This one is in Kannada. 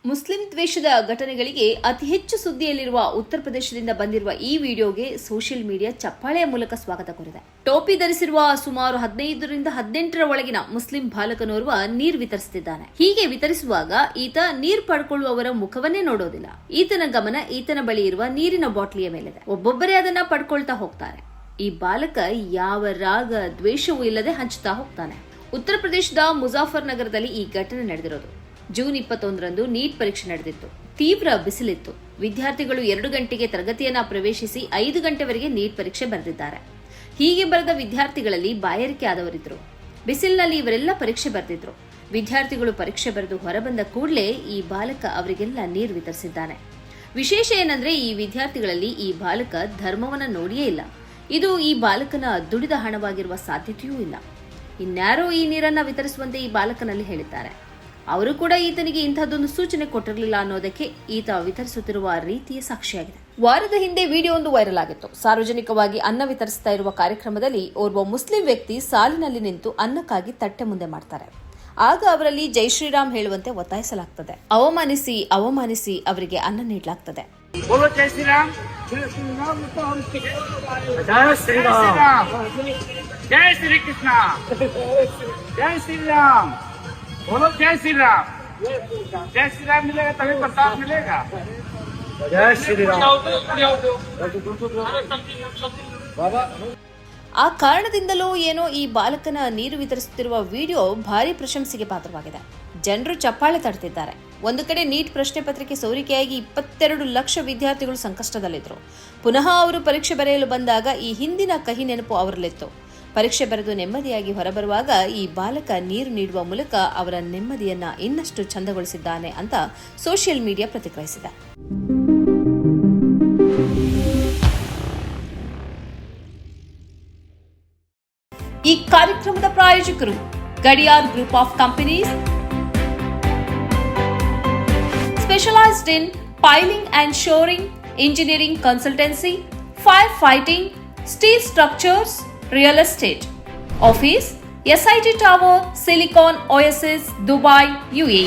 ಮುಸ್ಲಿಂ ದ್ವೇಷದ ಘಟನೆಗಳಿಗೆ ಅತಿ ಹೆಚ್ಚು ಸುದ್ದಿಯಲ್ಲಿರುವ ಉತ್ತರ ಪ್ರದೇಶದಿಂದ ಬಂದಿರುವ ಈ ವಿಡಿಯೋಗೆ ಸೋಷಿಯಲ್ ಮೀಡಿಯಾ ಚಪ್ಪಾಳೆಯ ಮೂಲಕ ಸ್ವಾಗತ ಕೋರಿದೆ. ಟೋಪಿ ಧರಿಸಿರುವ ಸುಮಾರು 15ರಿಂದ 18ರ ಒಳಗಿನ ಮುಸ್ಲಿಂ ಬಾಲಕನೋರ್ವ ನೀರು ವಿತರಿಸುತ್ತಿದ್ದಾನೆ. ಹೀಗೆ ವಿತರಿಸುವಾಗ ಈತ ನೀರು ಪಡ್ಕೊಳ್ಳುವವರ ಮುಖವನ್ನೇ ನೋಡೋದಿಲ್ಲ. ಈತನ ಗಮನ ಈತನ ಬಳಿ ಇರುವ ನೀರಿನ ಬಾಟ್ಲಿಯ ಮೇಲಿದೆ. ಒಬ್ಬೊಬ್ಬರೇ ಅದನ್ನ ಪಡ್ಕೊಳ್ತಾ ಹೋಗ್ತಾರೆ. ಈ ಬಾಲಕ ಯಾವ ರಾಗ ದ್ವೇಷವೂ ಇಲ್ಲದೆ ಹಂಚುತ್ತಾ ಹೋಗ್ತಾನೆ. ಉತ್ತರ ಪ್ರದೇಶದ ಮುಜಾಫರ್ ನಗರದಲ್ಲಿ ಈ ಘಟನೆ ನಡೆದಿರೋದು. ಜೂನ್ 21ರಂದು ನೀಟ್ ಪರೀಕ್ಷೆ ನಡೆದಿತ್ತು. ತೀವ್ರ ಬಿಸಿಲಿತ್ತು. ವಿದ್ಯಾರ್ಥಿಗಳು 2 ಗಂಟೆಗೆ ತರಗತಿಯನ್ನ ಪ್ರವೇಶಿಸಿ 5 ಗಂಟೆವರೆಗೆ ನೀಟ್ ಪರೀಕ್ಷೆ ಬರೆದಿದ್ದಾರೆ. ಹೀಗೆ ಬರೆದ ವಿದ್ಯಾರ್ಥಿಗಳಲ್ಲಿ ಬಾಯಾರಿಕೆ ಆದವರಿದ್ರು. ಬಿಸಿಲಿನಲ್ಲಿ ಇವರೆಲ್ಲ ಪರೀಕ್ಷೆ ಬರೆದಿದ್ರು. ವಿದ್ಯಾರ್ಥಿಗಳು ಪರೀಕ್ಷೆ ಬರೆದು ಹೊರಬಂದ ಕೂಡಲೇ ಈ ಬಾಲಕ ಅವರಿಗೆಲ್ಲ ನೀರು ವಿತರಿಸಿದ್ದಾನೆ. ವಿಶೇಷ ಏನಂದ್ರೆ ಈ ವಿದ್ಯಾರ್ಥಿಗಳಲ್ಲಿ ಈ ಬಾಲಕ ಧರ್ಮವನ್ನ ನೋಡಿಯೇ ಇಲ್ಲ. ಇದು ಈ ಬಾಲಕನ ದುಡಿದ ಹಣವಾಗಿರುವ ಸಾಧ್ಯತೆಯೂ ಇಲ್ಲ. ಇನ್ಯಾರೋ ಈ ನೀರನ್ನ ವಿತರಿಸುವಂತೆ ಈ ಬಾಲಕನಲ್ಲಿ ಹೇಳಿದ್ದಾರೆ. ಅವರು ಕೂಡ ಈತನಿಗೆ ಇಂತಹದ್ದೊಂದು ಸೂಚನೆ ಕೊಟ್ಟಿರಲಿಲ್ಲ ಅನ್ನೋದಕ್ಕೆ ಈತ ವಿತರಿಸುತ್ತಿರುವ ರೀತಿಯ ಸಾಕ್ಷಿಯಾಗಿದೆ. ವಾರದ ಹಿಂದೆ ವಿಡಿಯೋ ಒಂದು ವೈರಲ್ ಆಗಿತ್ತು. ಸಾರ್ವಜನಿಕವಾಗಿ ಅನ್ನ ವಿತರಿಸ್ತಾ ಇರುವ ಕಾರ್ಯಕ್ರಮದಲ್ಲಿ ಓರ್ವ ಮುಸ್ಲಿಂ ವ್ಯಕ್ತಿ ಸಾಲಿನಲ್ಲಿ ನಿಂತು ಅನ್ನಕ್ಕಾಗಿ ತಟ್ಟೆ ಮುಂದೆ ಮಾಡ್ತಾರೆ. ಆಗ ಅವರಲ್ಲಿ ಜೈ ಶ್ರೀರಾಮ್ ಹೇಳುವಂತೆ ಒತ್ತಾಯಿಸಲಾಗ್ತದೆ. ಅವಮಾನಿಸಿ ಅವರಿಗೆ ಅನ್ನ ನೀಡಲಾಗ್ತದೆ. बोलो जय श्री राम। जय श्री राम मिलेगा तभी प्रसाद मिलेगा। जय श्री राम। ಆ ಕಾರಣದಿಂದಲೂ ಏನೋ ಈ ಬಾಲಕನ ನೀರು ವಿತರಿಸುತ್ತಿರುವ ವಿಡಿಯೋ ಭಾರಿ ಪ್ರಶಂಸೆಗೆ ಪಾತ್ರವಾಗಿದೆ. ಜನರು ಚಪ್ಪಾಳೆ ತಡ್ತಿದ್ದಾರೆ. ಒಂದು ಕಡೆ ನೀಟ್ ಪ್ರಶ್ನೆ ಪತ್ರಿಕೆ ಸೋರಿಕೆಯಾಗಿ 22 ಲಕ್ಷ ವಿದ್ಯಾರ್ಥಿಗಳು ಸಂಕಷ್ಟದಲ್ಲಿದ್ರು. ಪುನಃ ಅವರು ಪರೀಕ್ಷೆ ಬರೆಯಲು ಬಂದಾಗ ಈ ಹಿಂದಿನ ಕಹಿ ನೆನಪು ಅವರಲ್ಲಿತ್ತು. ಪರೀಕ್ಷೆ ಬರೆದು ನೆಮ್ಮದಿಯಾಗಿ ಹೊರಬರುವಾಗ ಈ ಬಾಲಕ ನೀರು ನೀಡುವ ಮೂಲಕ ಅವರ ನೆಮ್ಮದಿಯನ್ನ ಇನ್ನಷ್ಟು ಚಂದಗೊಳಿಸಿದ್ದಾನೆ ಅಂತ ಸೋಷಿಯಲ್ ಮೀಡಿಯಾ ಪ್ರತಿಕ್ರಿಯಿಸಿದೆ. ಈ ಕಾರ್ಯಕ್ರಮದ ಪ್ರಾಯೋಜಕರು Gadiyar group of companies, specialised in piling and shoring, engineering consultancy, fire fighting, steel structures, Real Estate. Office SIT Tower, Silicon Oasis, Dubai, UAE.